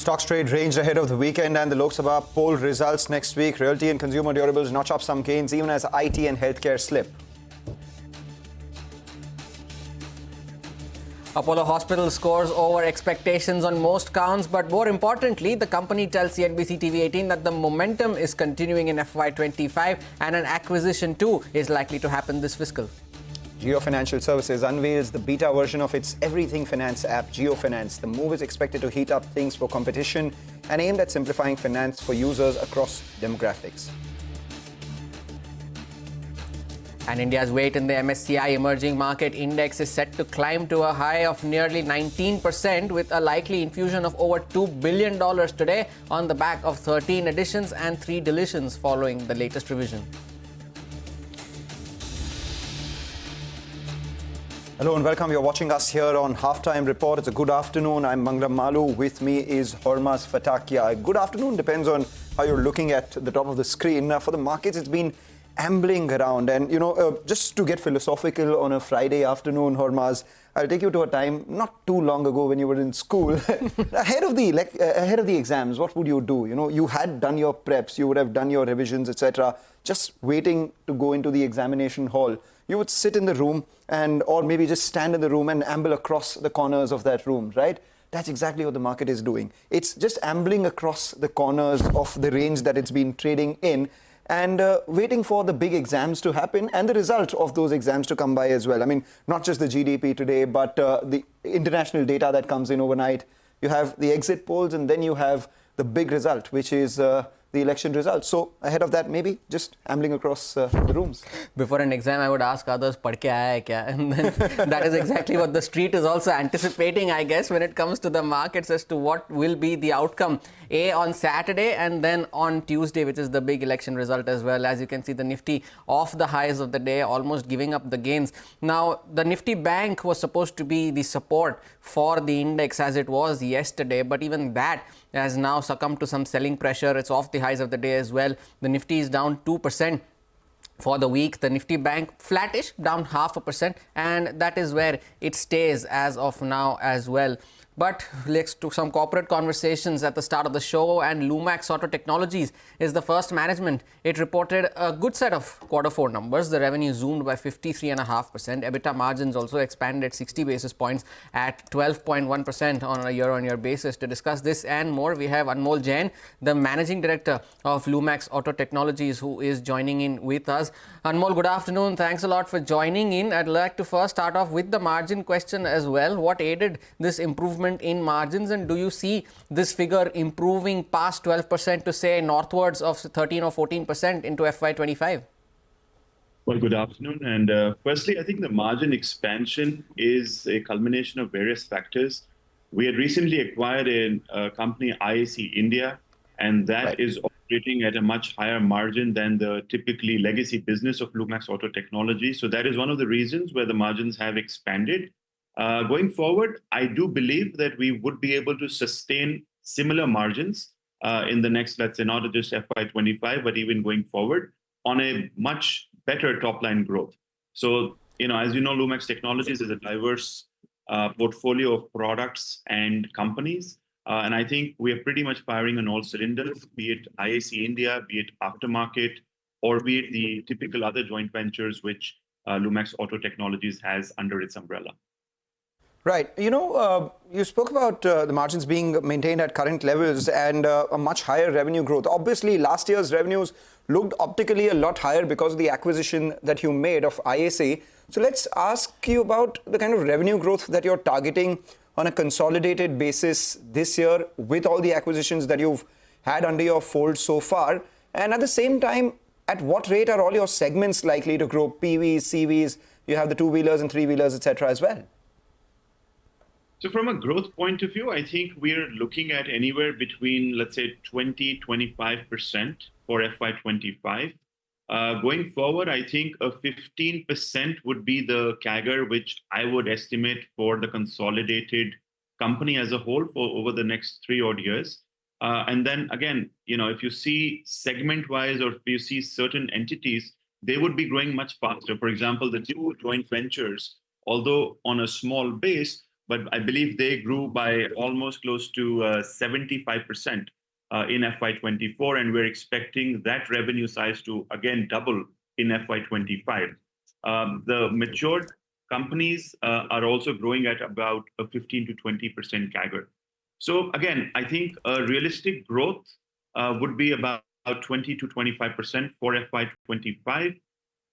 Stocks trade ranged ahead of the weekend and the Lok Sabha poll results next week. Realty and consumer durables notch up some gains even as IT and healthcare slip. Apollo Hospital scores over expectations on most counts, but more importantly, the company tells CNBC TV18 that the momentum is continuing in FY25 and an acquisition too is likely to happen this fiscal. Jio Financial Services unveils the beta version of its everything finance app, Jio Finance. The move is expected to heat up things for competition and aimed at simplifying finance for users across demographics. And India's weight in the MSCI Emerging Market Index is set to climb to a high of nearly 19% with a likely infusion of over $2 billion today on the back of 13 additions and 3 deletions following the latest revision. Hello and welcome. You're watching us here on Halftime Report. It's a good afternoon. I'm Mangalam Malu. With me is Hormaz Fatakia. Good afternoon depends on how you're looking at the top of the screen. For the markets, it's been ambling around. And, just to get philosophical on a Friday afternoon, Hormaz, I'll take you to a time not too long ago when you were in school. ahead of the exams, what would you do? You had done your preps, you would have done your revisions, etc. Just waiting to go into the examination hall. You would sit in the room or maybe just stand in the room and amble across the corners of that room, right? That's exactly what the market is doing. It's just ambling across the corners of the range that it's been trading in and waiting for the big exams to happen and the result of those exams to come by as well. I mean, not just the GDP today, but the international data that comes in overnight. You have the exit polls and then you have the big result, which is the election results. So ahead of that, maybe just ambling across the rooms. Before an exam, I would ask others, "Padh ke aaya hai kya?" And then that is exactly what the street is also anticipating, I guess, when it comes to the markets as to what will be the outcome. On Saturday and then on Tuesday, which is the big election result as well. As you can see, the Nifty off the highs of the day, almost giving up the gains. Now, the Nifty Bank was supposed to be the support for the index as it was yesterday, but even that has now succumbed to some selling pressure. It's off the highs of the day as well. The Nifty is down 2%. For the week, the Nifty Bank flattish, down 0.5%, and that is where it stays as of now as well. But let's do some corporate conversations at the start of the show, and Lumax Auto Technologies is the first management. It reported a good set of Q4 numbers. The revenue zoomed by 53.5%. EBITDA margins also expanded 60 basis points at 12.1% on a year-on-year basis. To discuss this and more, we have Anmol Jain, the managing director of Lumax Auto Technologies, who is joining in with us. Anmol, good afternoon. Thanks a lot for joining in. I'd like to first start off with the margin question as well. What aided this improvement in margins, and do you see this figure improving past 12% to say northwards of 13 or 14% into FY25? Well, good afternoon. And firstly, I think the margin expansion is a culmination of various factors. We had recently acquired a company, IAC India, and that is operating at a much higher margin than the typically legacy business of Lumax Auto Technology. So that is one of the reasons where the margins have expanded. Going forward, I do believe that we would be able to sustain similar margins in the next, let's say, not just FY25, but even going forward on a much better top-line growth. So, as you know, Lumax Technologies is a diverse portfolio of products and companies. And I think we are pretty much firing on all cylinders, be it IAC India, be it aftermarket, or be it the typical other joint ventures which Lumax Auto Technologies has under its umbrella. Right. You spoke about the margins being maintained at current levels and a much higher revenue growth. Obviously, last year's revenues looked optically a lot higher because of the acquisition that you made of IAC. So let's ask you about the kind of revenue growth that you're targeting on a consolidated basis this year with all the acquisitions that you've had under your fold so far. And at the same time, at what rate are all your segments likely to grow? PVs, CVs, you have the two-wheelers and three-wheelers, etc. as well. So from a growth point of view, I think we're looking at anywhere between, let's say, 20-25% for FY25. Going forward, I think a 15% would be the CAGR, which I would estimate for the consolidated company as a whole for over the next 3 odd years. And then again, if you see segment-wise or if you see certain entities, they would be growing much faster. For example, the two joint ventures, although on a small base, but I believe they grew by almost close to 75% in FY24, and we're expecting that revenue size to again double in FY25. The matured companies are also growing at about a 15 to 20% CAGR. So again, I think a realistic growth would be about 20 to 25% for FY25,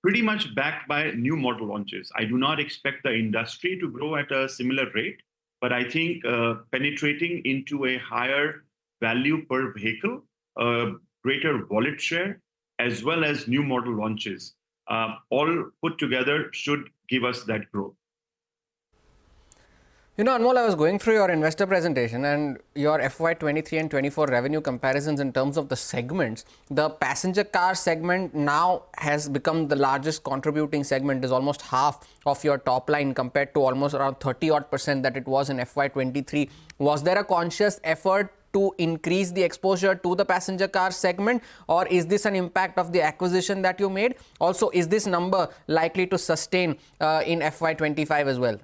pretty much backed by new model launches. I do not expect the industry to grow at a similar rate, but I think penetrating into a higher value per vehicle, greater wallet share, as well as new model launches, all put together should give us that growth. You know, Anmol, I was going through your investor presentation and your FY23 and 24 revenue comparisons in terms of the segments. The passenger car segment now has become the largest contributing segment, is almost half of your top line compared to almost around 30% that it was in FY23. Was there a conscious effort to increase the exposure to the passenger car segment, or is this an impact of the acquisition that you made? Also, is this number likely to sustain in FY25 as well?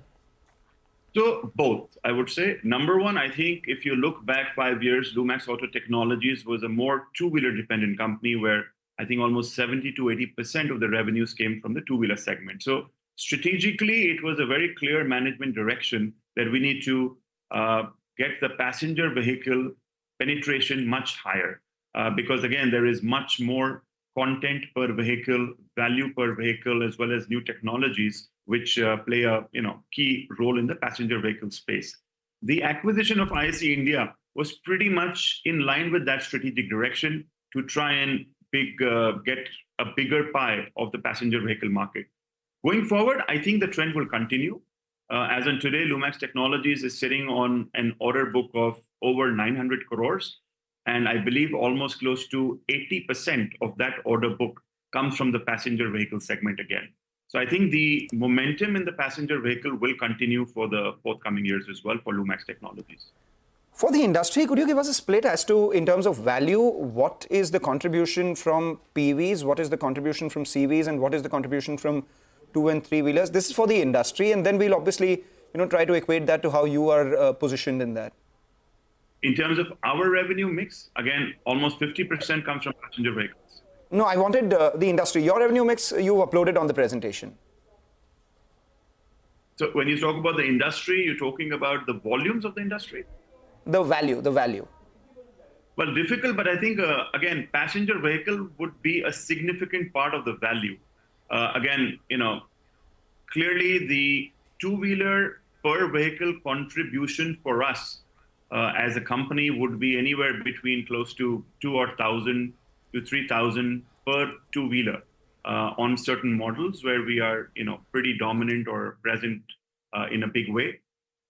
So both, I would say. Number one, I think if you look back 5 years, Lumax Auto Technologies was a more two-wheeler dependent company where I think almost 70 to 80% of the revenues came from the two-wheeler segment. So strategically, it was a very clear management direction that we need to get the passenger vehicle penetration much higher because again, there is much more content per vehicle, value per vehicle, as well as new technologies which play a key role in the passenger vehicle space. The acquisition of ISE India was pretty much in line with that strategic direction to try and get a bigger pie of the passenger vehicle market. Going forward, I think the trend will continue. As on today, Lumax Technologies is sitting on an order book of over 900 crores. And I believe almost close to 80% of that order book comes from the passenger vehicle segment again. So I think the momentum in the passenger vehicle will continue for the forthcoming years as well for Lumax Technologies. For the industry, could you give us a split as to, in terms of value, what is the contribution from PVs, what is the contribution from CVs, and what is the contribution from two and three wheelers? This is for the industry, and then we'll obviously try to equate that to how you are positioned in that. In terms of our revenue mix, again, almost 50% comes from passenger vehicles. No, I wanted the industry. Your revenue mix, you've uploaded on the presentation. So when you talk about the industry, you're talking about the volumes of the industry? The value. Well, difficult, but I think, again, passenger vehicle would be a significant part of the value. Again, clearly the two-wheeler per vehicle contribution for us as a company would be anywhere between close to 2,000 to 3,000 per two-wheeler on certain models where we are, pretty dominant or present in a big way.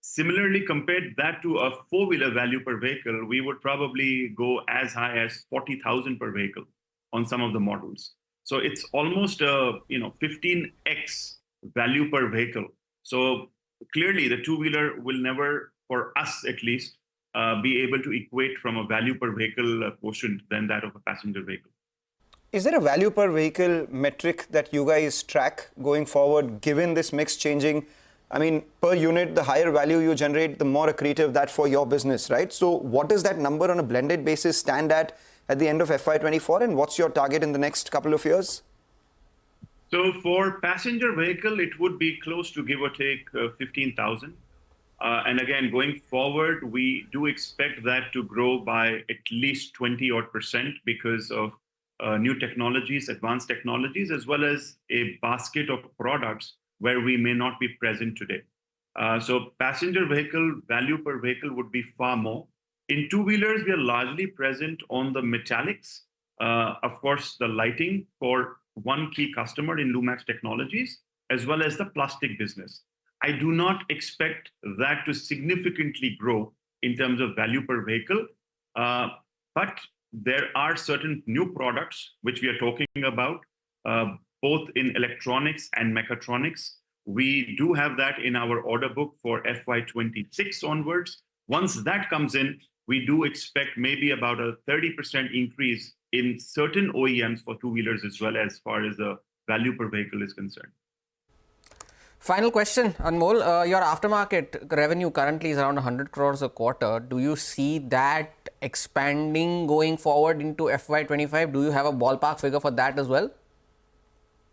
Similarly, compared that to a four-wheeler value per vehicle, we would probably go as high as 40,000 per vehicle on some of the models. So it's almost a 15x value per vehicle. So clearly, the two-wheeler will never, for us at least, be able to equate from a value per vehicle quotient than that of a passenger vehicle. Is there a value per vehicle metric that you guys track going forward, given this mix changing? I mean, per unit, the higher value you generate, the more accretive that for your business, right? So what does that number on a blended basis stand at the end of FY24, and what's your target in the next couple of years? So for passenger vehicle, it would be close to give or take 15,000. And again, going forward, we do expect that to grow by at least 20% because of new technologies, advanced technologies, as well as a basket of products where we may not be present today. So passenger vehicle value per vehicle would be far more. In two-wheelers, we are largely present on the metallics, of course, the lighting for one key customer in Lumax Technologies, as well as the plastic business. I do not expect that to significantly grow in terms of value per vehicle, but there are certain new products which we are talking about, both in electronics and mechatronics. We do have that in our order book for FY26 onwards. Once that comes in, we do expect maybe about a 30% increase in certain OEMs for two-wheelers as well as far as the value per vehicle is concerned. Final question, Anmol. Your aftermarket revenue currently is around 100 crores a quarter. Do you see that expanding going forward into FY25? Do you have a ballpark figure for that as well?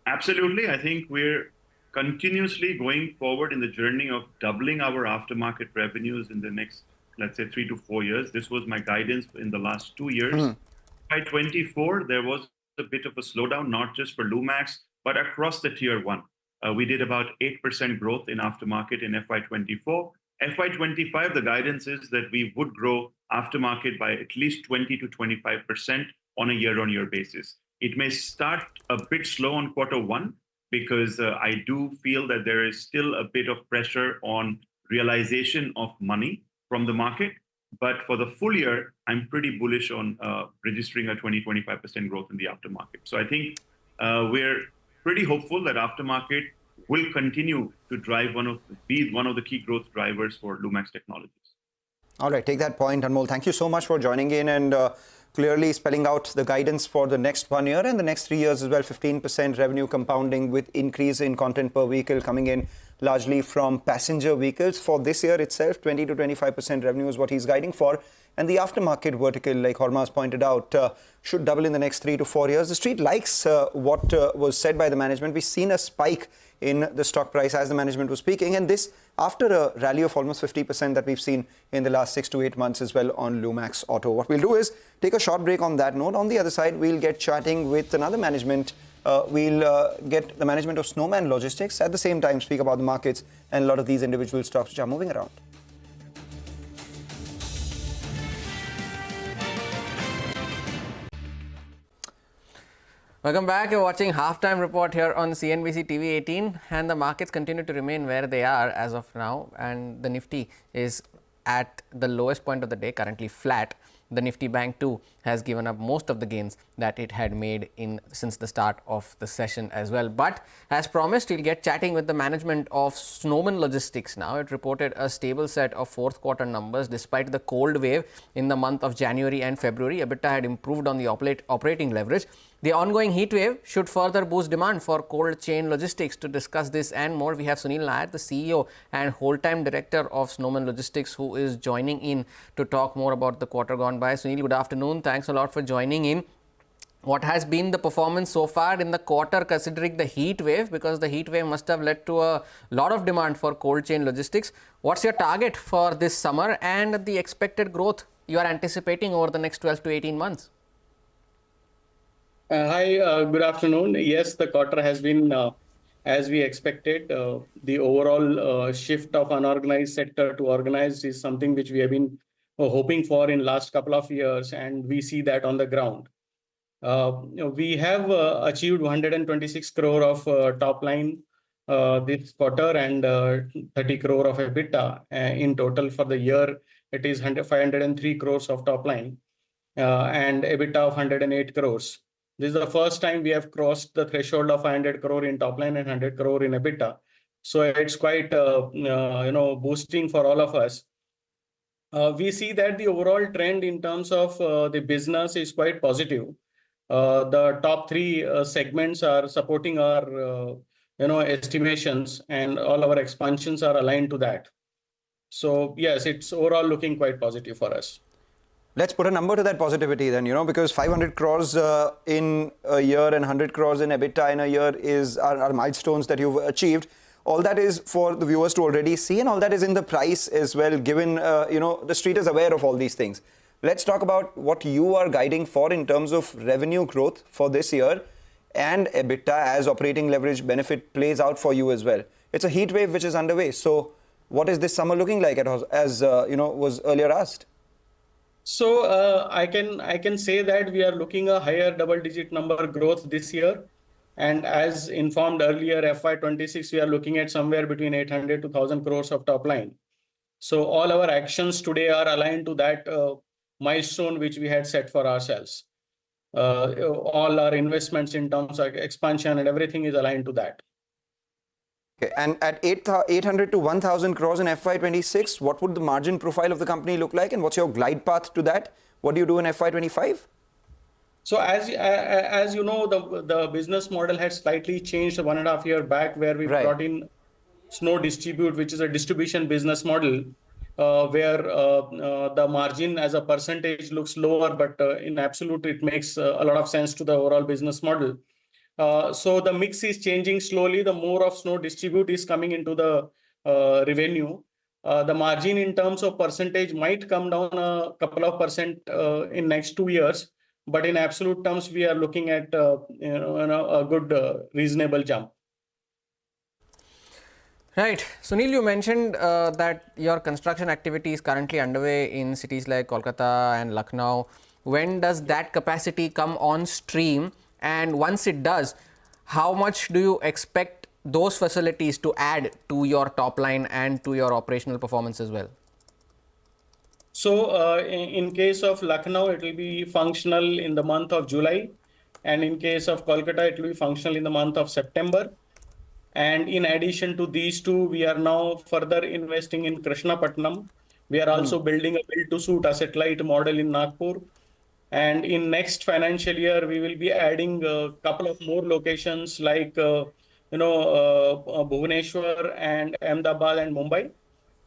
Absolutely. I think we're continuously going forward in the journey of doubling our aftermarket revenues in the next, let's say, 3 to 4 years. This was my guidance in the last 2 years. By 24, there was a bit of a slowdown, not just for Lumax, but across the tier one. We did about 8% growth in aftermarket in FY24. FY25, the guidance is that we would grow aftermarket by at least 20 to 25% on a year-on-year basis. It may start a bit slow on quarter one because I do feel that there is still a bit of pressure on realization of money from the market. But for the full year, I'm pretty bullish on registering a 20-25% growth in the aftermarket. So I think we're pretty hopeful that aftermarket will continue to be one of the key growth drivers for Lumax Technologies. All right, take that point, Anmol. Thank you so much for joining in and clearly spelling out the guidance for the next 1 year and the next 3 years as well. 15% revenue compounding with increase in content per vehicle coming in largely from passenger vehicles. For this year itself, 20 to 25% revenue is what he's guiding for. And the aftermarket vertical, like Hormaz pointed out, should double in the next 3 to 4 years. The street likes what was said by the management. We've seen a spike in the stock price as the management was speaking. And this after a rally of almost 50% that we've seen in the last 6 to 8 months as well on Lumax Auto. What we'll do is take a short break on that note. On the other side, we'll get chatting with another management. We'll get the management of Snowman Logistics. At the same time, speak about the markets and a lot of these individual stocks which are moving around. Welcome back. You're watching Halftime Report here on CNBC TV18, and the markets continue to remain where they are as of now, and the Nifty is at the lowest point of the day, currently flat. The Nifty Bank too has given up most of the gains that it had made since the start of the session as well. But as promised, we'll get chatting with the management of Snowman Logistics now. It reported a stable set of fourth quarter numbers despite the cold wave in the month of January and February. EBITDA had improved on the operating leverage. The ongoing heat wave should further boost demand for cold chain logistics. To discuss this and more, we have Sunil Nair, the CEO and whole-time director of Snowman Logistics, who is joining in to talk more about the quarter gone by. Sunil, good afternoon. Thanks a lot for joining in. What has been the performance so far in the quarter considering the heat wave? Because the heat wave must have led to a lot of demand for cold chain logistics. What's your target for this summer and the expected growth you are anticipating over the next 12 to 18 months? Hi, good afternoon. Yes, the quarter has been as we expected. The overall shift of unorganized sector to organized is something which we have been hoping for in last couple of years, and we see that on the ground. We have achieved 126 crore of top line this quarter and 30 crore of EBITDA. In total for the year, it is 503 crores of top line and EBITDA of 108 crores. This is the first time we have crossed the threshold of 500 crore in top line and 100 crore in EBITDA. So it's quite boosting for all of us. We see that the overall trend in terms of the business is quite positive. The top three segments are supporting our estimations, and all our expansions are aligned to that. So yes, it's overall looking quite positive for us. Let's put a number to that positivity then, because 500 crores in a year and 100 crores in EBITDA in a year are milestones that you've achieved. All that is for the viewers to already see, and all that is in the price as well, given, the street is aware of all these things. Let's talk about what you are guiding for in terms of revenue growth for this year and EBITDA as operating leverage benefit plays out for you as well. It's a heat wave which is underway. So what is this summer looking like as was earlier asked? So I can say that we are looking a higher double-digit number growth this year. And as informed earlier, FY26, we are looking at somewhere between 800 to 1,000 crores of top line. So all our actions today are aligned to that milestone which we had set for ourselves. All our investments in terms of expansion and everything is aligned to that. Okay. And at 800 to 1,000 crores in FY26, what would the margin profile of the company look like? And what's your glide path to that? What do you do in FY25? So as you know, the business model had slightly changed 1.5 years back, where we brought in Snow Distribute, which is a distribution business model, where the margin as a percentage looks lower, but in absolute, it makes a lot of sense to the overall business model. So the mix is changing slowly. The more of Snow Distribute is coming into the revenue. The margin in terms of percentage might come down a couple of percent in next 2 years, but in absolute terms, we are looking at a good reasonable jump. Right. Sunil, you mentioned that your construction activity is currently underway in cities like Kolkata and Lucknow. When does that capacity come on stream? And once it does, how much do you expect those facilities to add to your top line and to your operational performance as well? So in case of Lucknow, it will be functional in the month of July. And in case of Kolkata, it will be functional in the month of September. And in addition to these two, we are now further investing in Krishnapatnam. We are also building a build-to-suit asset-light model in Nagpur. And in next financial year, we will be adding a couple of more locations like Bhubaneswar and Ahmedabad and Mumbai.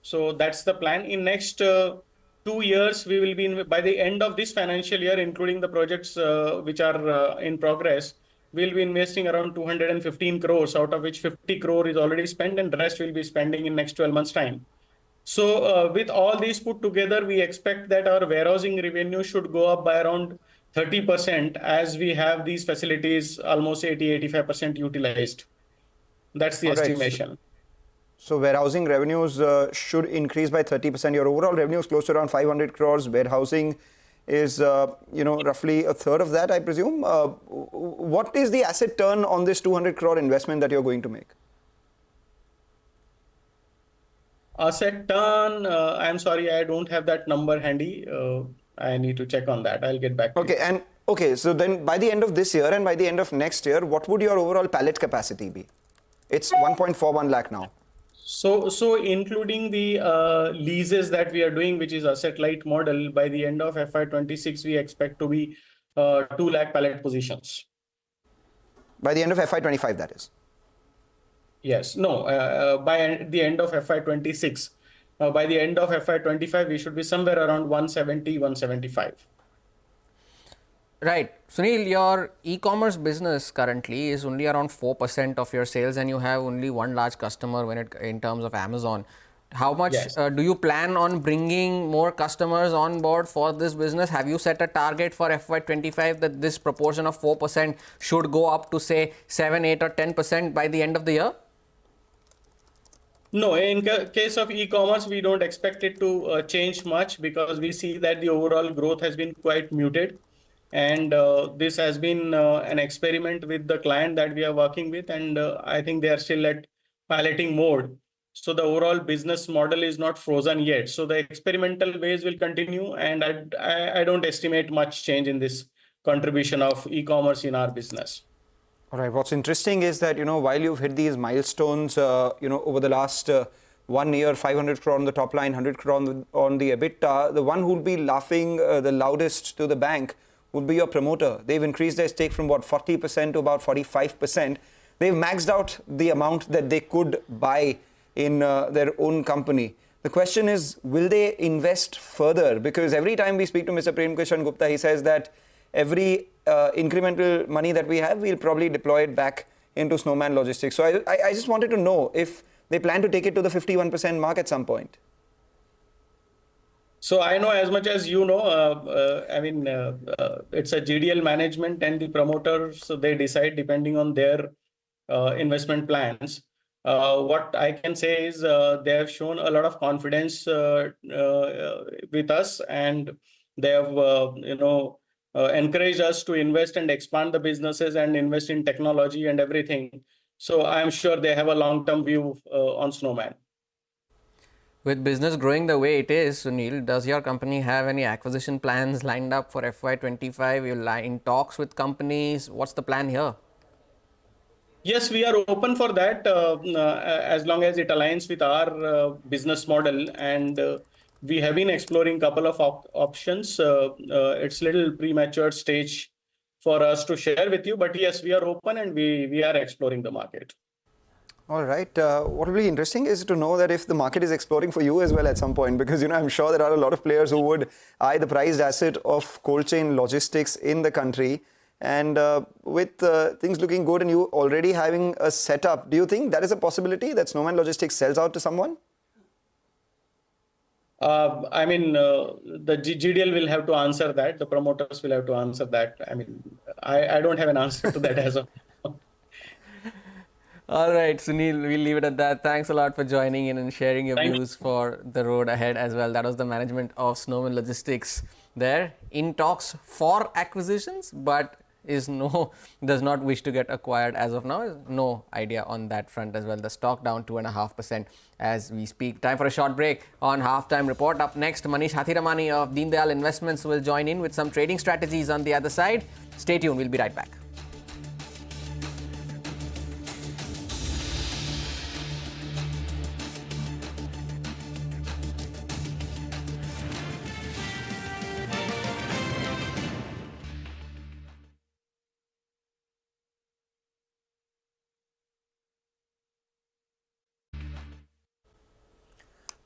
So that's the plan. In next 2 years, we will be by the end of this financial year, including the projects which are in progress, we'll be investing around 215 crores, out of which 50 crore is already spent, and the rest we'll be spending in next 12 months' time. So with all these put together, we expect that our warehousing revenue should go up by around 30% as we have these facilities almost 80-85% utilized. That's the estimation. So warehousing revenues should increase by 30%. Your overall revenue is close to around 500 crores. Warehousing is, roughly a third of that, I presume. What is the asset turn on this 200 crore investment that you're going to make? Asset turn, I'm sorry, I don't have that number handy. I need to check on that. I'll get back to you. Okay, so then by the end of this year and by the end of next year, what would your overall pallet capacity be? It's 1.41 lakh now. So including the leases that we are doing, which is asset-light model, by the end of FY26, we expect to be 2 lakh pallet positions. By the end of FY25, that is? Yes. No, by the end of FY26. By the end of FY25, we should be somewhere around 170, 175. Right. Sunil, your e-commerce business currently is only around 4% of your sales, and you have only one large customer in terms of Amazon. How much do you plan on bringing more customers on board for this business? Have you set a target for FY25 that this proportion of 4% should go up to, say, 7, 8 or 10% by the end of the year? No, in case of e-commerce, we don't expect it to change much because we see that the overall growth has been quite muted. And this has been an experiment with the client that we are working with, and I think they are still at piloting mode. So the overall business model is not frozen yet. So the experimental phase will continue, and I don't estimate much change in this contribution of e-commerce in our business. All right. What's interesting is that, while you've hit these milestones, over the last 1 year, 500 crore on the top line, 100 crore on the EBITDA, the one who'll be laughing the loudest to the bank would be your promoter. They've increased their stake from 40% to about 45%. They've maxed out the amount that they could buy in their own company. The question is, will they invest further? Because every time we speak to Mr. Prem Kishan Gupta, he says that every incremental money that we have, we'll probably deploy it back into Snowman Logistics. So I just wanted to know if they plan to take it to the 51% mark at some point. So I know as much as you know. It's a GDL management and the promoters, so they decide depending on their investment plans. What I can say is they have shown a lot of confidence with us, and they have encouraged us to invest and expand the businesses and invest in technology and everything. So I'm sure they have a long-term view on Snowman. With business growing the way it is, Sunil, does your company have any acquisition plans lined up for FY25? You're in talks with companies. What's the plan here? Yes, we are open for that as long as it aligns with our business model. And we have been exploring a couple of options. It's a little premature stage for us to share with you. But yes, we are open and we are exploring the market. All right. What will be interesting is to know that if the market is exploring for you as well at some point, because I'm sure there are a lot of players who would eye the prized asset of cold chain logistics in the country. And with things looking good and you already having a setup, do you think that is a possibility that Snowman Logistics sells out to someone? The GDL will have to answer that. The promoters will have to answer that. I don't have an answer to that as of now. All right, Sunil, we'll leave it at that. Thanks a lot for joining in and sharing your views for the road ahead as well. That was the management of Snowman Logistics there, in talks for acquisitions, but does not wish to get acquired as of now. No idea on that front as well. The stock down 2.5% as we speak. Time for a short break on Halftime Report. Up next, Manish Hathiramani of Deendayal Investments will join in with some trading strategies on the other side. Stay tuned. We'll be right back.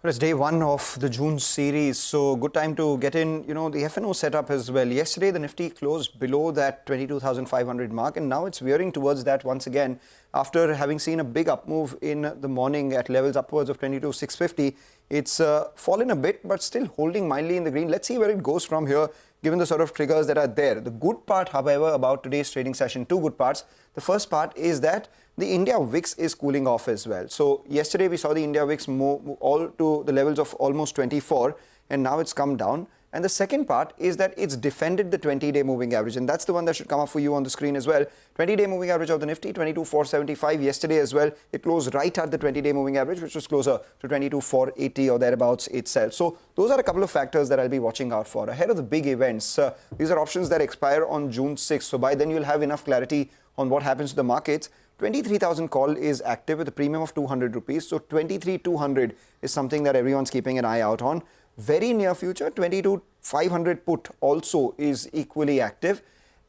It's day one of the June series, so good time to get in, the FNO setup as well. Yesterday, the Nifty closed below that 22,500 mark, and now it's veering towards that once again. After having seen a big up move in the morning at levels upwards of 22,650, it's fallen a bit, but still holding mildly in the green. Let's see where it goes from here, given the sort of triggers that are there. The good part, however, about today's trading session, two good parts. The first part is that the India VIX is cooling off as well. So yesterday we saw the India VIX move all to the levels of almost 24, and now it's come down. And the second part is that it's defended the 20-day moving average, and that's the one that should come up for you on the screen as well. 20-day moving average of the Nifty, 22,475. Yesterday as well, it closed right at the 20-day moving average, which was closer to 22,480 or thereabouts itself. So those are a couple of factors that I'll be watching out for ahead of the big events. These are options that expire on June 6th. So by then you'll have enough clarity on what happens to the markets. 23,000 call is active with a premium of 200 rupees. So 23,200 is something that everyone's keeping an eye out on. Very near future, 22,500 put also is equally active.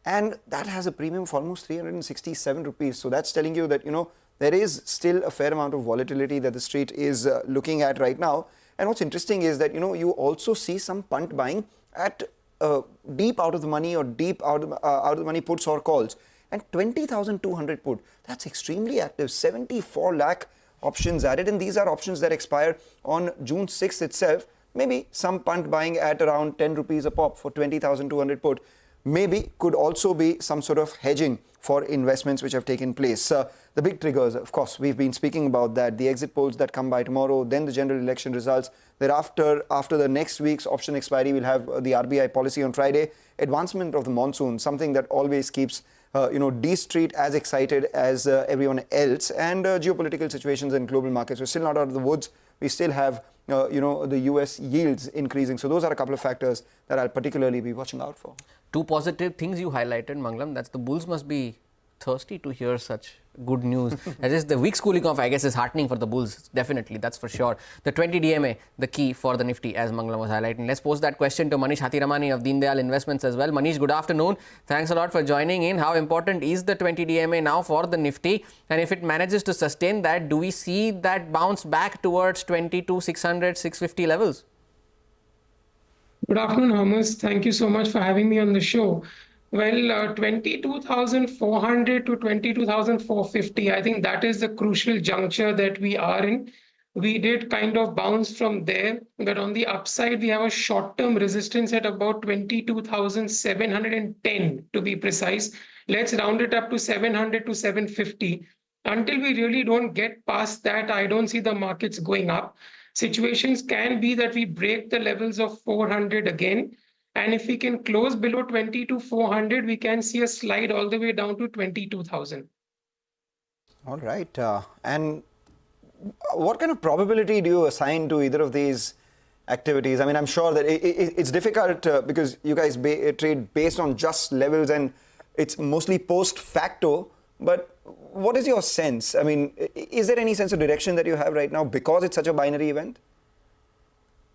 And that has a premium of almost 367 rupees. So that's telling you that, there is still a fair amount of volatility that the street is looking at right now. And what's interesting is that, you also see some punt buying at deep out of the money or deep out of the money puts or calls. And 20,200 put, that's extremely active. 74 lakh options added, and these are options that expire on June 6th itself. Maybe some punt buying at around 10 rupees a pop for 20,200 put. Maybe could also be some sort of hedging for investments which have taken place. The big triggers, of course, we've been speaking about that. The exit polls that come by tomorrow, then the general election results. Thereafter, after the next week's option expiry, we'll have the RBI policy on Friday. Advancement of the monsoon, something that always keeps D Street as excited as everyone else, and geopolitical situations in global markets. We're still not out of the woods. We still have, the US yields increasing. So those are a couple of factors that I'll particularly be watching out for. Two positive things you highlighted, Mangalam. That's the bulls must be thirsty to hear such good news. That is, the weak cooling off, I guess, is heartening for the bulls. Definitely, that's for sure. The 20 DMA, the key for the Nifty, as Mangalam was highlighting. Let's pose that question to Manish Hathiramani of Deendayal Investments as well. Manish, good afternoon. Thanks a lot for joining in. How important is the 20 DMA now for the Nifty? And if it manages to sustain that, do we see that bounce back towards 22,600, 650 levels? Good afternoon, Hermes. Thank you so much for having me on the show. Well, 22,400 to 22,450, I think that is the crucial juncture that we are in. We did kind of bounce from there, but on the upside, we have a short-term resistance at about 22,710 to be precise. Let's round it up to 700 to 750. Until we really don't get past that, I don't see the markets going up. Situations can be that we break the levels of 400 again. And if we can close below 22,400, we can see a slide all the way down to 22,000. All right. And what kind of probability do you assign to either of these activities? I mean, I'm sure that it's difficult because you guys trade based on just levels and it's mostly post facto. But what is your sense? I mean, is there any sense of direction that you have right now because it's such a binary event?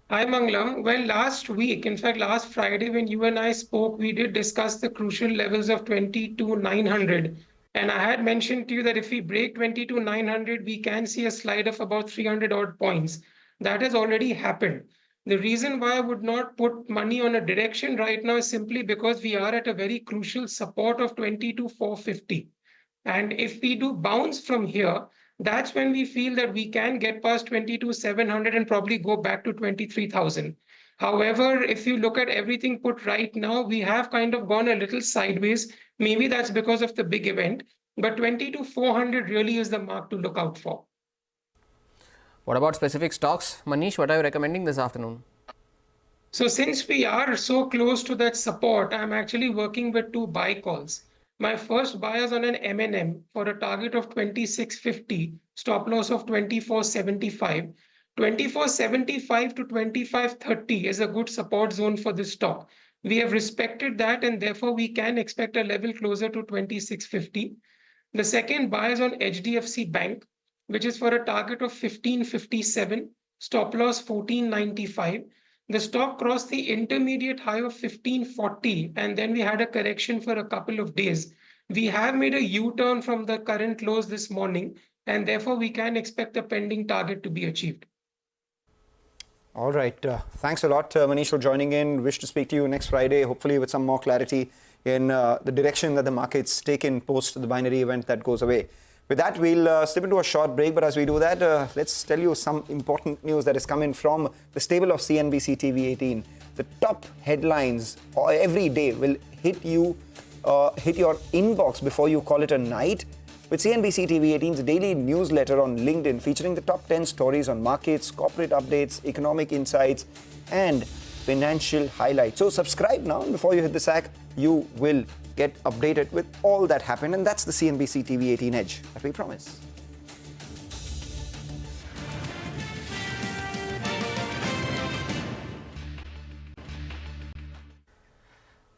Hi, Mangalam. Well, last week, in fact, last Friday, when you and I spoke, we did discuss the crucial levels of 22,900. And I had mentioned to you that if we break 22,900, we can see a slide of about 300 odd points. That has already happened. The reason why I would not put money on a direction right now is simply because we are at a very crucial support of 22,450. And if we do bounce from here, that's when we feel that we can get past 22,700 and probably go back to 23,000. However, if you look at everything put right now, we have kind of gone a little sideways. Maybe that's because of the big event, but 22,400 really is the mark to look out for. What about specific stocks? Manish, what are you recommending this afternoon? So since we are so close to that support, I'm actually working with two buy calls. My first buy is on an M&M for a target of 2650, stop loss of 2475. 2475 to 2530 is a good support zone for this stock. We have respected that, and therefore we can expect a level closer to 2650. The second buy is on HDFC Bank, which is for a target of 1557, stop loss 1495. The stock crossed the intermediate high of 1540, and then we had a correction for a couple of days. We have made a U-turn from the current lows this morning, and therefore we can expect the pending target to be achieved. All right. Thanks a lot, Manish, for joining in. Wish to speak to you next Friday, hopefully with some more clarity in the direction that the market's taken post the binary event that goes away. With that, we'll slip into a short break. But as we do that, let's tell you some important news that is coming from the stable of CNBC TV18. The top headlines every day will hit your inbox before you call it a night. With CNBC TV18's daily newsletter on LinkedIn featuring the top 10 stories on markets, corporate updates, economic insights, and financial highlights. So subscribe now, and before you hit the sack, you will get updated with all that happened. And that's the CNBC TV18 Edge that we promise.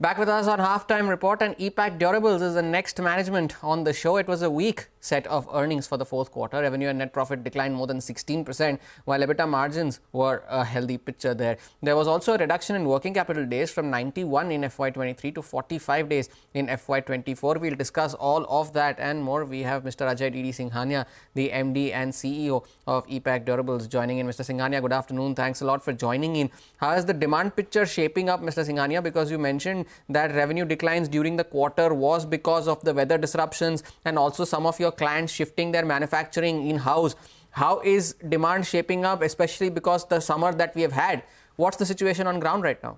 Back with us on Halftime Report, and Epac Durables is the next management on the show. It was a weak set of earnings for the fourth quarter. Revenue and net profit declined more than 16%, while EBITDA margins were a healthy picture there. There was also a reduction in working capital days from 91 in FY23 to 45 days in FY24. We'll discuss all of that and more. We have Mr. Ajay D.D. Singhania, the MD and CEO of Epac Durables, joining in. Mr. Singhania, good afternoon. Thanks a lot for joining in. How is the demand picture shaping up, Mr. Singhania? Because you mentioned that revenue declines during the quarter was because of the weather disruptions and also some of your clients shifting their manufacturing in-house. How is demand shaping up, especially because the summer that we have had? What's the situation on ground right now?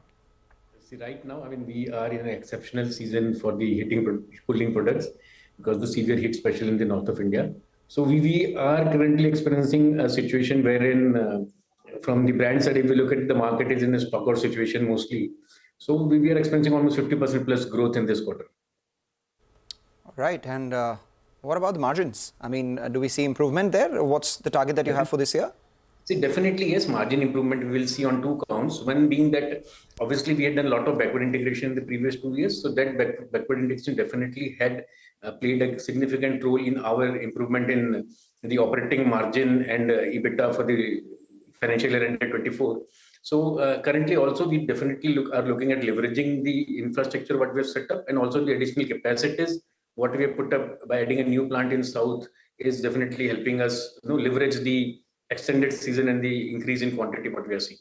See, right now, I mean, we are in an exceptional season for the heating cooling products because the severe heat, especially in the north of India. So we are currently experiencing a situation wherein from the brand side, if we look at the market is in a stock out situation mostly. So we are experiencing almost 50% plus growth in this quarter. All right. And what about the margins? I mean, do we see improvement there? What's the target that you have for this year? See, definitely, yes, margin improvement we will see on two counts. One being that obviously we had done a lot of backward integration in the previous 2 years. So that backward integration definitely had played a significant role in our improvement in the operating margin and EBITDA for the financial year ended 24. So currently also we definitely are looking at leveraging the infrastructure what we have set up and also the additional capacities what we have put up by adding a new plant in South is definitely helping us leverage the extended season and the increase in quantity what we are seeing.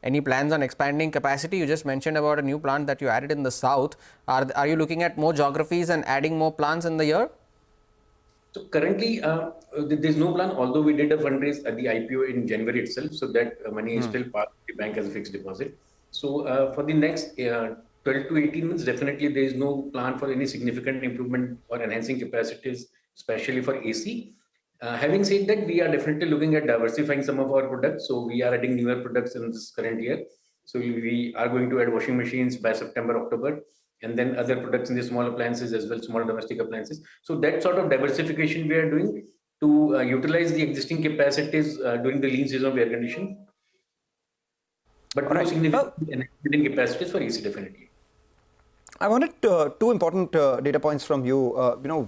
Any plans on expanding capacity? You just mentioned about a new plant that you added in the South. Are you looking at more geographies and adding more plants in the year? So currently, there's no plan, although we did a fundraise at the IPO in January itself. So that money is still parked in the bank as a fixed deposit. So for the next 12 to 18 months, definitely there is no plan for any significant improvement or enhancing capacities, especially for AC. Having said that, we are definitely looking at diversifying some of our products. So we are adding newer products in this current year. So we are going to add washing machines by September, October. And then other products in the small appliances as well, small domestic appliances. So that sort of diversification we are doing to utilize the existing capacities during the lean season of air conditioning. But no significant capacities for AC definitely. I wanted two important data points from you.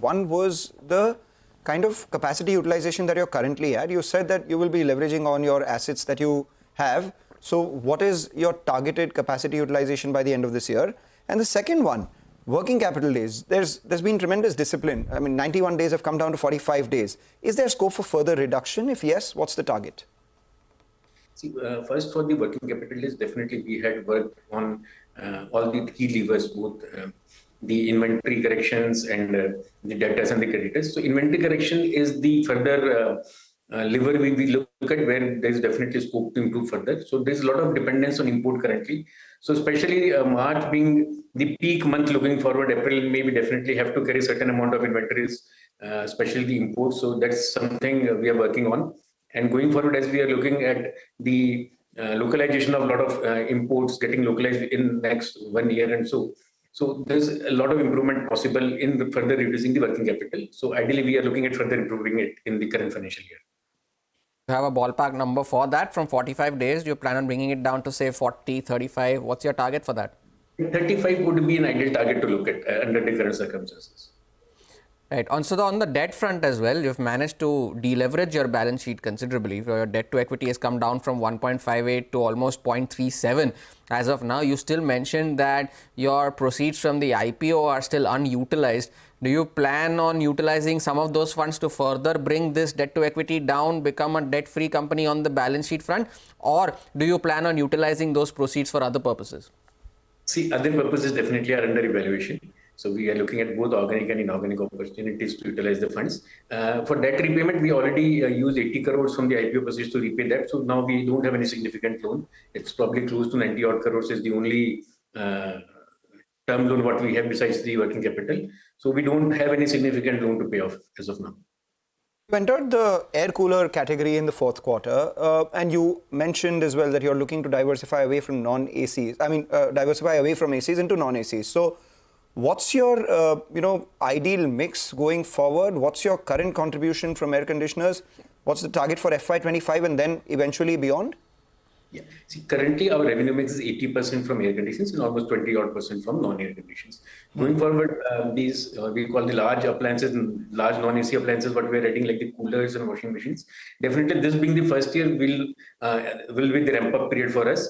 One was the kind of capacity utilization that you're currently at. You said that you will be leveraging on your assets that you have. So what is your targeted capacity utilization by the end of this year? And the second one, working capital days, there's been tremendous discipline. I mean, 91 days have come down to 45 days. Is there scope for further reduction? If yes, what's the target? See, first for the working capital days, definitely we had worked on all the key levers, both the inventory corrections and the debtors and the creditors. So inventory correction is the further lever we look at where there is definitely scope to improve further. So there's a lot of dependence on import currently. So especially March being the peak month looking forward, April maybe definitely have to carry certain amount of inventories, especially the imports. So that's something we are working on. And going forward, as we are looking at the localization of a lot of imports getting localized in next 1 year and so there's a lot of improvement possible in further reducing the working capital. So ideally, we are looking at further improving it in the current financial year. You have a ballpark number for that from 45 days? Do you plan on bringing it down to say 40, 35? What's your target for that? 35 would be an ideal target to look at under the current circumstances. Right. So on the debt front as well, you've managed to deleverage your balance sheet considerably. Your debt to equity has come down from 1.58 to almost 0.37. As of now, you still mentioned that your proceeds from the IPO are still unutilized. Do you plan on utilizing some of those funds to further bring this debt to equity down, become a debt-free company on the balance sheet front? Or do you plan on utilizing those proceeds for other purposes? See, other purposes definitely are under evaluation. So we are looking at both organic and inorganic opportunities to utilize the funds. For debt repayment, we already used 80 crores from the IPO proceeds to repay that. So now we don't have any significant loan. It's probably close to 90 odd crores is the only term loan what we have besides the working capital. So we don't have any significant loan to pay off as of now. You entered the air cooler category in the fourth quarter, and you mentioned as well that you're looking to diversify away from non-ACs. I mean, diversify away from ACs into non-ACs. So what's your, ideal mix going forward? What's your current contribution from air conditioners? What's the target for FY25 and then eventually beyond? Yeah. See, currently our revenue mix is 80% from air conditions and almost 20% from non-air conditions. Going forward, these we call the large appliances and large non-AC appliances, what we're adding like the coolers and washing machines. Definitely, this being the first year will be the ramp-up period for us.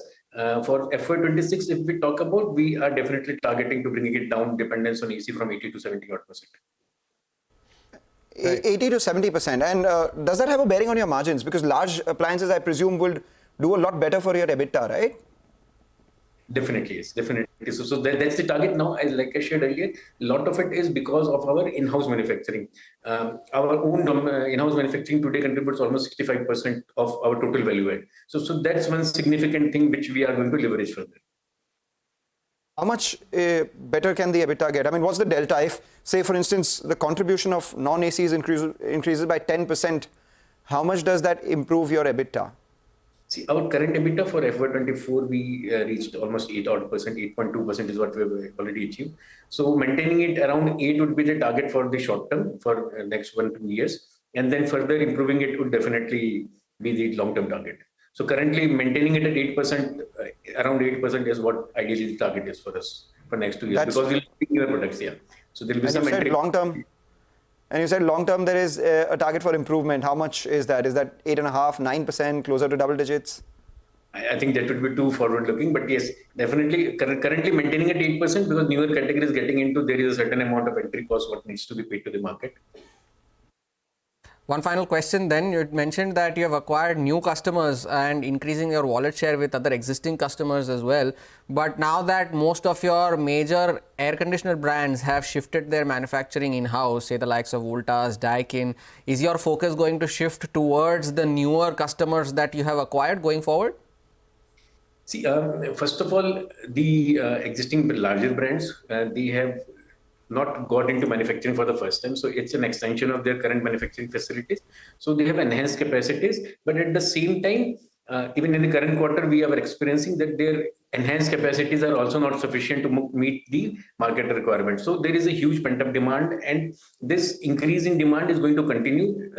For FY26, if we talk about, we are definitely targeting to bringing it down dependence on AC from 80 to 70 odd percent. 80 to 70%. And does that have a bearing on your margins? Because large appliances, I presume, will do a lot better for your EBITDA, right? Definitely, yes, definitely. So that's the target now. As like I shared earlier, a lot of it is because of our in-house manufacturing. Our own in-house manufacturing today contributes almost 65% of our total value add. So that's one significant thing which we are going to leverage further. How much better can the EBITDA get? I mean, what's the delta? If, say, for instance, the contribution of non-ACs increases by 10%, how much does that improve your EBITDA? See, our current EBITDA for FY24, we reached almost 8 odd percent, 8.2% is what we have already achieved. So maintaining it around 8 would be the target for the short term for next 1-2 years. And then further improving it would definitely be the long-term target. So currently maintaining it at 8%, around 8% is what ideally the target is for us for next 2 years. Because we'll be newer products here. So there will be some long-term. And you said long-term there is a target for improvement. How much is that? Is that 8.5%, 9%, closer to double digits? I think that would be too forward-looking. But yes, definitely currently maintaining at 8% because newer categories getting into, there is a certain amount of entry cost what needs to be paid to the market. One final question then. You mentioned that you have acquired new customers and increasing your wallet share with other existing customers as well. But now that most of your major air conditioner brands have shifted their manufacturing in-house, say the likes of Voltas, Daikin, is your focus going to shift towards the newer customers that you have acquired going forward? See, first of all, the existing larger brands, they have not got into manufacturing for the first time. So it's an extension of their current manufacturing facilities. So they have enhanced capacities. But at the same time, even in the current quarter, we are experiencing that their enhanced capacities are also not sufficient to meet the market requirements. So there is a huge pent-up demand. And this increase in demand is going to continue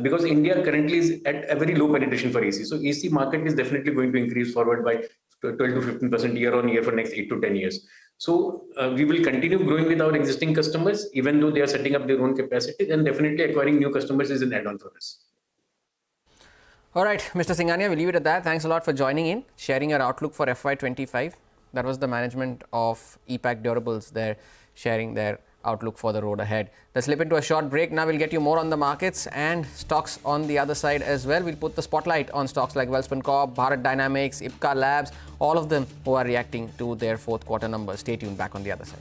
because India currently is at a very low penetration for AC. So AC market is definitely going to increase forward by 12 to 15% year on year for next 8 to 10 years. So we will continue growing with our existing customers, even though they are setting up their own capacity, and definitely acquiring new customers is an add-on for us. All right, Mr. Singhania, we'll leave it at that. Thanks a lot for joining in, sharing your outlook for FY25. That was the management of Epac Durables. They're sharing their outlook for the road ahead. Let's slip into a short break. Now we'll get you more on the markets and stocks on the other side as well. We'll put the spotlight on stocks like Welspun Corp, Bharat Dynamics, Ipca Labs, all of them who are reacting to their fourth quarter numbers. Stay tuned. Back on the other side.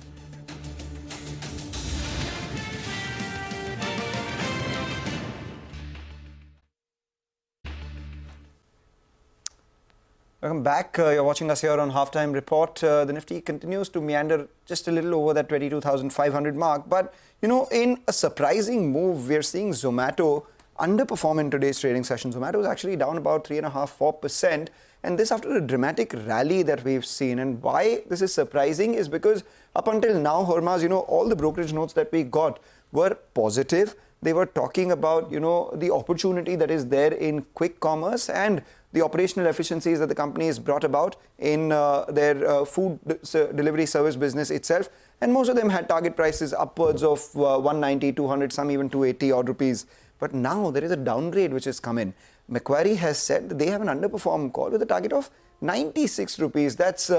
Welcome back. You're watching us here on Halftime Report. The Nifty continues to meander just a little over that 22,500 mark. But, you know, in a surprising move, we're seeing Zomato underperform in today's trading session. Zomato is actually down about 3.5–4%. And this after a dramatic rally that we've seen. And why this is surprising is because up until now, Hormaz, you know, all the brokerage notes that we got were positive. They were talking about, you know, the opportunity that is there in quick commerce and the operational efficiencies that the company has brought about in their food delivery service business itself. And most of them had target prices upwards of 190, 200, some even 280 odd rupees. But now there is a downgrade which has come in. Macquarie has said that they have an underperform call with a target of 96 rupees. That's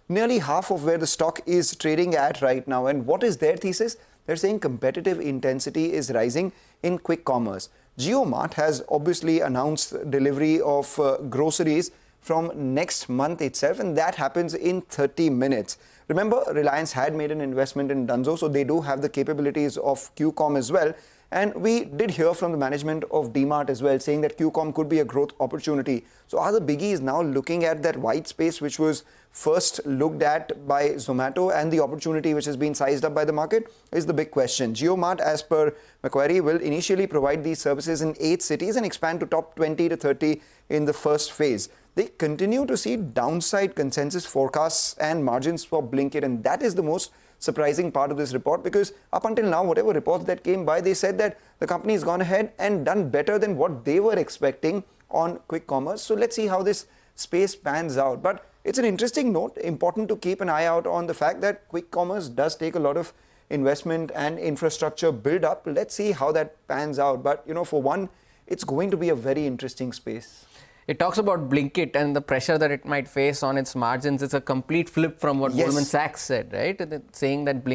nearly half of where the stock is trading at right now. And what is their thesis? They're saying competitive intensity is rising in quick commerce. JioMart has obviously announced delivery of groceries from next month itself, and that happens in 30 minutes. Remember, Reliance had made an investment in Dunzo, so they do have the capabilities of QCom as well. And we did hear from the management of DMart as well, saying that QCom could be a growth opportunity. So are the biggies now looking at that white space which was first looked at by Zomato, and the opportunity which has been sized up by the market is the big question. JioMart, as per Macquarie, will initially provide these services in 8 cities and expand to top 20 to 30 in the first phase. They continue to see downside consensus forecasts and margins for Blinkit, and that is the most surprising part of this report, because up until now, whatever reports that came by, they said that the company has gone ahead and done better than what they were expecting on quick commerce. So let's see how this space pans out. But it's an interesting note, important to keep an eye out on the fact that quick commerce does take a lot of investment and infrastructure build up. Let's see how that pans out. But, you know, for one, it's going to be a very interesting space. It talks about Blinkit and the pressure that it might face on its margins. It's a complete flip from what Goldman Sachs said, right? Saying that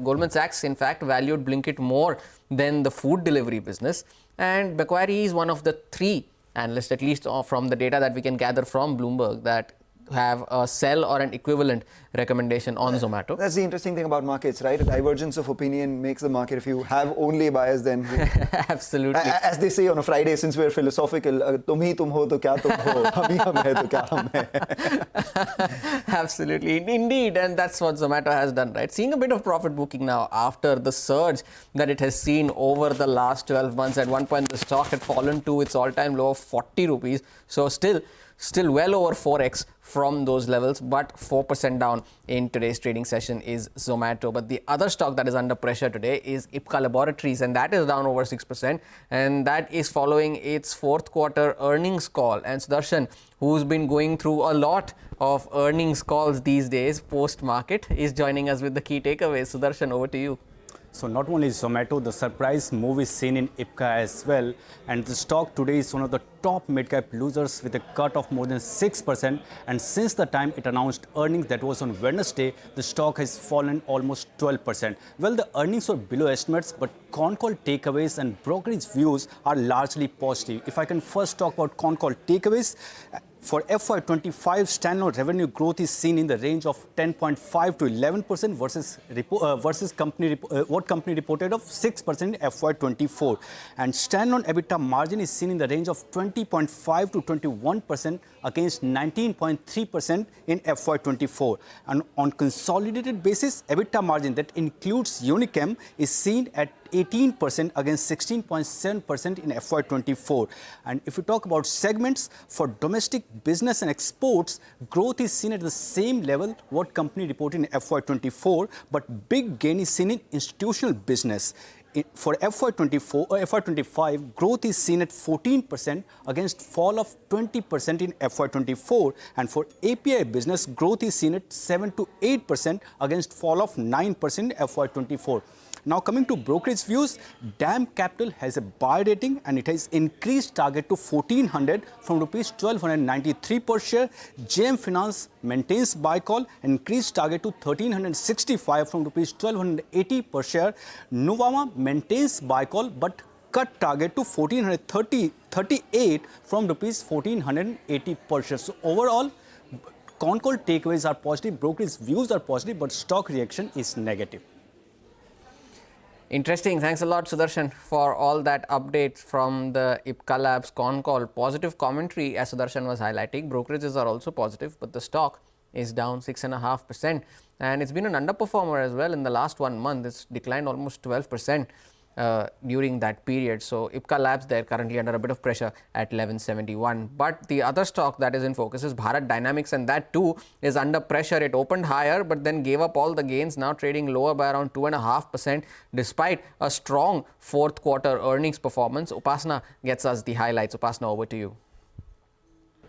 Goldman Sachs, in fact, valued Blinkit more than the food delivery business. And Macquarie is one of the 3 analysts, at least from the data that we can gather from Bloomberg, that have a sell or an equivalent recommendation on Zomato. That's the interesting thing about markets, right? A divergence of opinion makes the market. If you have only bias, then absolutely. As they say on a Friday, since we're philosophical, tum hi tum ho to kya tum ho, hum hi hum hai to kya hum hai. Absolutely, indeed, and that's what Zomato has done, right? Seeing a bit of profit booking now after the surge that it has seen over the last 12 months. At one point, the stock had fallen to its all-time low of 40 rupees. So still well over 4x from those levels, but 4% down in today's trading session is Zomato. But the other stock that is under pressure today is Ipca Laboratories, and that is down over 6%, and that is following its fourth quarter earnings call. And Sudarshan, who's been going through a lot of earnings calls these days post-market, is joining us with the key takeaways. Sudarshan, over to you. So not only Zomato, the surprise move is seen in Ipca as well, and the stock today is one of the top mid-cap losers with a cut of more than 6%, and since the time it announced earnings, that was on Wednesday, the stock has fallen almost 12%. Well, the earnings were below estimates, but con call takeaways and brokerage views are largely positive. If I can first talk about con call takeaways, for FY25, standalone revenue growth is seen in the range of 10.5 to 11% versus what company reported of 6% in FY24. And standalone EBITDA margin is seen in the range of 20.5 to 21% against 19.3% in FY24. And on consolidated basis, EBITDA margin that includes Unichem is seen at 18% against 16.7% in FY24. And if we talk about segments, for domestic business and exports, growth is seen at the same level what company reported in FY24, but big gain is seen in institutional business. For FY25, growth is seen at 14% against fall of 20% in FY24. And for API business, growth is seen at 7 to 8% against fall of 9% in FY24. Now coming to brokerage views, DAM Capital has a buy rating and it has increased target to 1400 from rupees 1293 per share. JM Finance maintains buy call and increased target to 1365 from rupees 1280 per share. Nuvama maintains buy call but cut target to 1438 from rupees 1480 per share. So overall, con call takeaways are positive, brokerage views are positive, but stock reaction is negative. Interesting. Thanks a lot, Sudarshan, for all that updates from the Ipca Labs con call. Positive commentary, as Sudarshan was highlighting. Brokerages are also positive, but the stock is down 6.5%. And it's been an underperformer as well in the last 1 month. It's declined almost 12%. During that period. So Ipca Labs, they're currently under a bit of pressure at 1171. But the other stock that is in focus is Bharat Dynamics, and that too is under pressure. It opened higher but then gave up all the gains, now trading lower by around 2.5% despite a strong fourth quarter earnings performance. Upasana gets us the highlights. Upasana, over to you.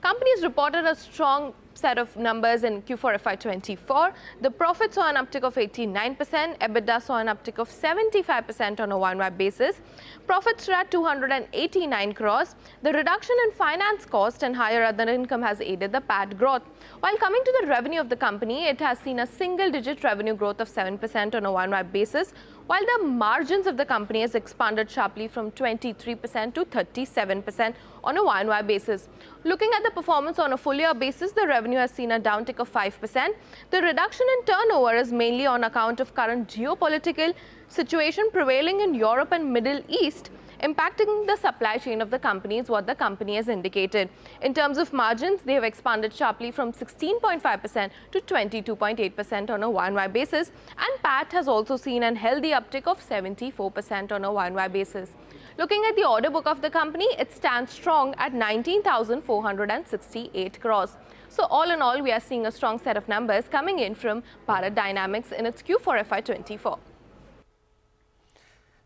Companies reported a strong set of numbers in Q4 FY24. The profit saw an uptick of 89%. EBITDA saw an uptick of 75% on a YoY basis. Profits were at 289 crores. The reduction in finance cost and higher other income has aided the PAT growth. While coming to the revenue of the company, it has seen a single-digit revenue growth of 7% on a YoY basis, while the margins of the company has expanded sharply from 23% to 37% on a YoY basis. Looking at the performance on a full-year basis, the revenue has seen a downtick of 5%. The reduction in turnover is mainly on account of current geopolitical situation prevailing in Europe and Middle East, impacting the supply chain of the company, is what the company has indicated. In terms of margins, they have expanded sharply from 16.5% to 22.8% on a YoY basis, and PAT has also seen a healthy uptick of 74% on a YoY basis. Looking at the order book of the company, it stands strong at 19,468 crores. So all in all, we are seeing a strong set of numbers coming in from Bharat Dynamics in its Q4 FY24.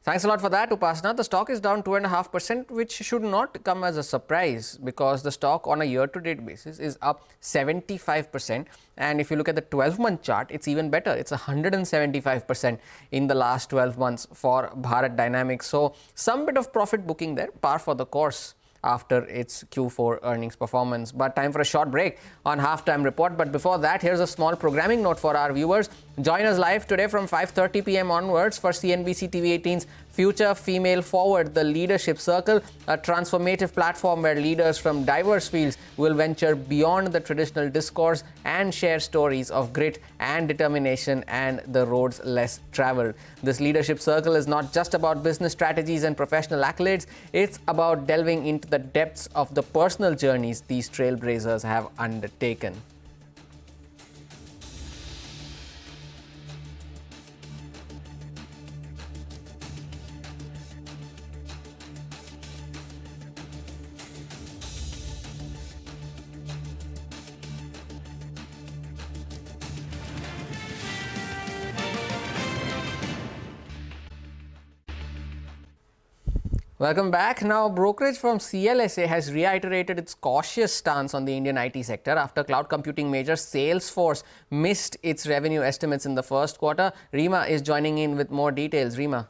Thanks a lot for that, Upasana. The stock is down 2.5%, which should not come as a surprise because the stock on a year-to-date basis is up 75%. And if you look at the 12-month chart, it's even better. It's 175% in the last 12 months for Bharat Dynamics. So some bit of profit booking there, par for the course after its Q4 earnings performance. But time for a short break on Halftime Report. But before that, here's a small programming note for our viewers. Join us live today from 5:30 p.m. onwards for CNBC TV18's Future Female Forward, the Leadership Circle, a transformative platform where leaders from diverse fields will venture beyond the traditional discourse and share stories of grit and determination and the roads less traveled. This Leadership Circle is not just about business strategies and professional accolades, it's about delving into the depths of the personal journeys these trailblazers have undertaken. Welcome back. Now, brokerage firm CLSA has reiterated its cautious stance on the Indian IT sector after cloud computing major Salesforce missed its revenue estimates in the first quarter. Rima is joining in with more details. Rima.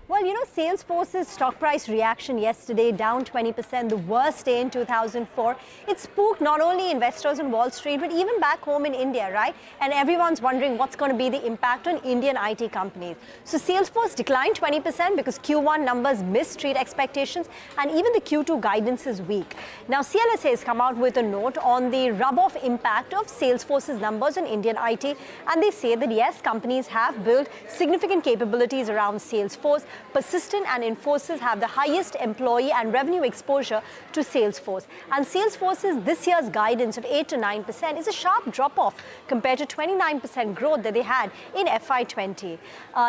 Well, you know, Salesforce's stock price reaction yesterday, down 20%, the worst day in 2004. It spooked not only investors on Wall Street, but even back home in India, right? And everyone's wondering what's going to be the impact on Indian IT companies. So Salesforce declined 20% because Q1 numbers missed street expectations, and even the Q2 guidance is weak. Now, CLSA has come out with a note on the rub-off impact of Salesforce's numbers on Indian IT, and they say that yes, companies have built significant capabilities around Salesforce. Persistent and Infosys have the highest employee and revenue exposure to Salesforce. And Salesforce's this year's guidance of 8 to 9% is a sharp drop-off compared to 29% growth that they had in FY20.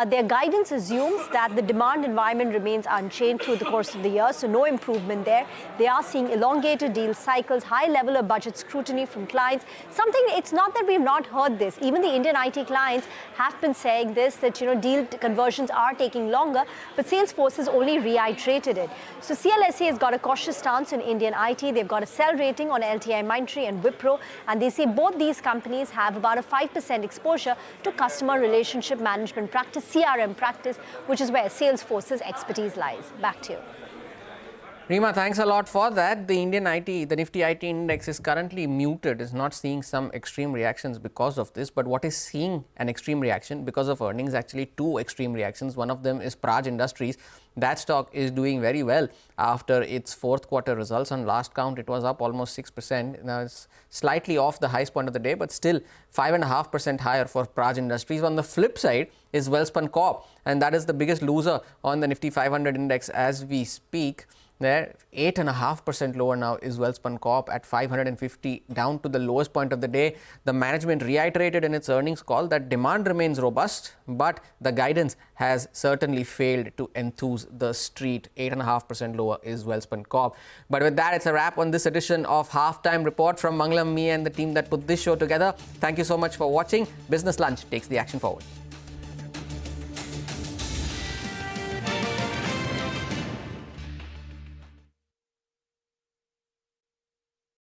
Their guidance assumes that the demand environment remains unchanged through the course of the year, so no improvement there. They are seeing elongated deal cycles, high level of budget scrutiny from clients. Something, it's not that we've not heard this. Even the Indian IT clients have been saying this, that, you know, deal conversions are taking longer. but Salesforce has only reiterated it. So CLSA has got a cautious stance on Indian IT. They've got a sell rating on LTIMindtree and Wipro, and they say both these companies have about a 5% exposure to customer relationship management practice, CRM practice, which is where Salesforce's expertise lies. Back to you. Rima, thanks a lot for that. The Indian IT, the Nifty IT index is currently muted, is not seeing some extreme reactions because of this. But what is seeing an extreme reaction because of earnings, actually two extreme reactions. One of them is Praj Industries. That stock is doing very well after its fourth quarter results. On last count, it was up almost 6%. Now it's slightly off the highest point of the day, but still 5.5% higher for Praj Industries. On the flip side is Welspun Corp, and that is the biggest loser on the Nifty 500 index as we speak. There, 8.5% lower now is Welspun Corp at 550, down to the lowest point of the day. The management reiterated in its earnings call that demand remains robust, but the guidance has certainly failed to enthuse the street. 8.5% lower is Welspun Corp. But with that, it's a wrap on this edition of Halftime Report from Mangalam, me and the team that put this show together. Thank you so much for watching. Business Lunch takes the action forward.